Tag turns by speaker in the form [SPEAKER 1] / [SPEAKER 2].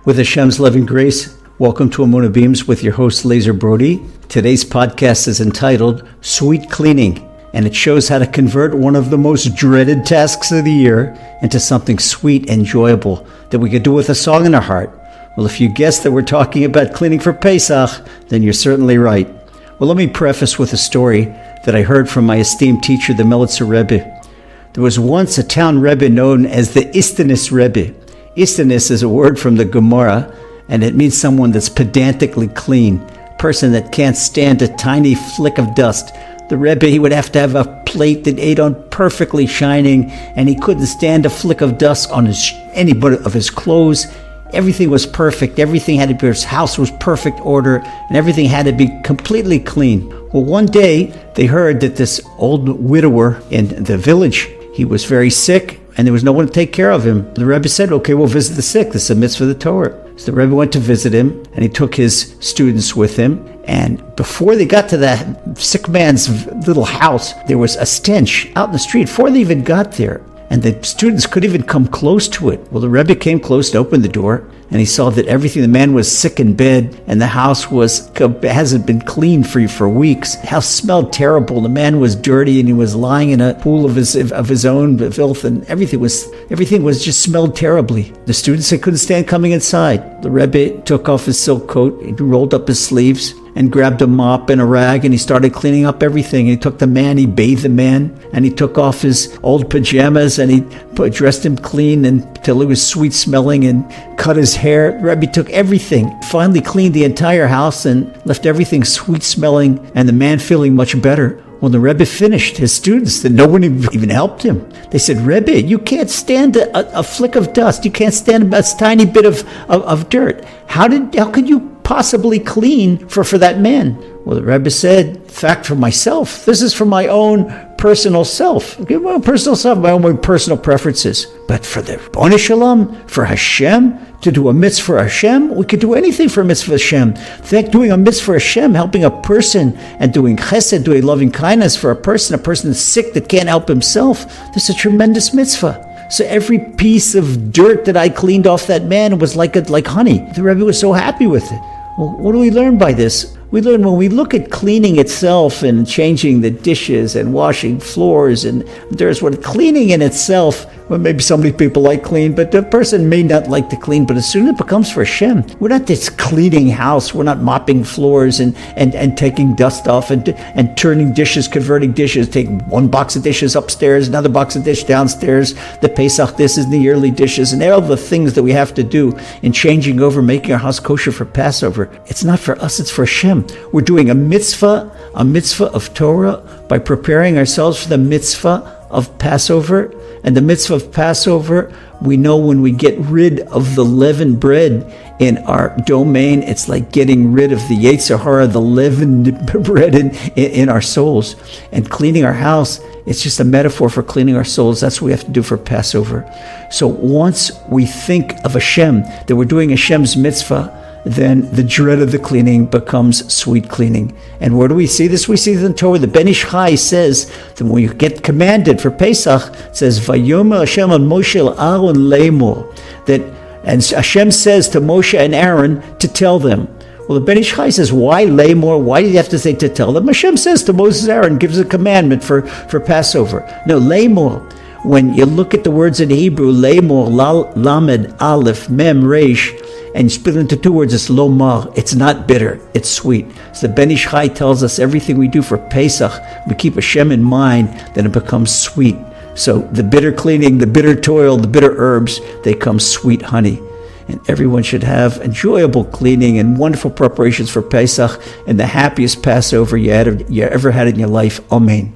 [SPEAKER 1] With Hashem's loving grace, welcome to Emunah Beams with your host, Lazer Brody. Today's podcast is entitled Sweet Cleaning, and it shows how to convert one of the most dreaded tasks of the year into something sweet and enjoyable that we could do with a song in our heart. Well, if you guessed that we're talking about cleaning for Pesach, then you're certainly right. Well, let me preface with a story that I heard from my esteemed teacher, the Melitzer Rebbe. There was once a town Rebbe known as the Istanis Rebbe. Istanis is a word from the Gemara, and it means someone that's pedantically clean, a person that can't stand a tiny flick of dust. The Rebbe, he would have to have a plate that ate on perfectly shining, and he couldn't stand a flick of dust on any of his clothes. Everything was perfect. Everything had to be, his house was perfect order, and everything had to be completely clean. Well, one day they heard that this old widower in the village, he was very sick, and there was no one to take care of him. The Rebbe said, okay, we'll visit the sick. This is a mitzvah of the Torah. So the Rebbe went to visit him, and he took his students with him. And before they got to that sick man's little house, there was a stench out in the street before they even got there. And the students couldn't even come close to it. Well, the Rebbe came close to open the door, and he saw that everything, the man was sick in bed, and the house hasn't been cleaned for weeks. The house smelled terrible. The man was dirty, and he was lying in a pool of his own filth, and everything was just smelled terribly. The students, they couldn't stand coming inside. The Rebbe took off his silk coat, he rolled up his sleeves, and grabbed a mop and a rag, and he started cleaning up everything. He took the man, he bathed the man, and he took off his old pajamas, and he dressed him clean until he was sweet smelling, and cut his hair. Rebbe took everything, finally cleaned the entire house and left everything sweet smelling, and the man feeling much better. When the Rebbe finished, his students, no one even helped him. They said, Rebbe, you can't stand a flick of dust. You can't stand a tiny bit of dirt. How could you possibly clean for that man? Well, the Rebbe said, fact for myself. This is for my own personal self. Okay, my own personal self, my own personal preferences. But for the B'nai Shalom, for Hashem, to do a mitzvah for Hashem, we could do anything for a mitzvah Hashem. In fact, doing a mitzvah for Hashem, helping a person and doing chesed, doing loving kindness for a person that's sick that can't help himself, that's a tremendous mitzvah. So every piece of dirt that I cleaned off that man was like honey. The Rebbe was so happy with it. Well, what do we learn by this? We learn when we look at cleaning itself and changing the dishes and washing floors, and there's what cleaning in itself, well, maybe some people like clean, but the person may not like to clean, but as soon as it becomes for Hashem, we're not this cleaning house, we're not mopping floors and taking dust off and turning dishes, converting dishes, taking one box of dishes upstairs, another box of dish downstairs, the Pesach dishes and the yearly dishes, and all the things that we have to do in changing over, making our house kosher for Passover. It's not for us, it's for Hashem. We're doing a mitzvah of Torah by preparing ourselves for the mitzvah of Passover. And the mitzvah of Passover, we know when we get rid of the leavened bread in our domain, it's like getting rid of the Yetzer Hara, the leavened bread in our souls. And cleaning our house, it's just a metaphor for cleaning our souls. That's what we have to do for Passover. So once we think of Hashem, that we're doing Hashem's mitzvah, then the dread of the cleaning becomes sweet cleaning. And where do we see this? We see this in Torah. The Ben Ish Chai says that when you get commanded for Pesach, it says, Vayomer Hashem on Moshe el Aaron leimor, and Hashem says to Moshe and Aaron to tell them. Well, the Ben Ish Chai says, why leimor? Why do you have to say to tell them? Hashem says to Moses and Aaron, gives a commandment for Passover. No, leimor. When you look at the words in Hebrew, leimor, lamed, aleph, mem, resh, and you split it into two words, it's lomar. It's not bitter, it's sweet. So the Ben Ish Chai tells us everything we do for Pesach, we keep Hashem in mind, then it becomes sweet. So the bitter cleaning, the bitter toil, the bitter herbs, they become sweet honey. And everyone should have enjoyable cleaning and wonderful preparations for Pesach and the happiest Passover you ever had in your life. Amen.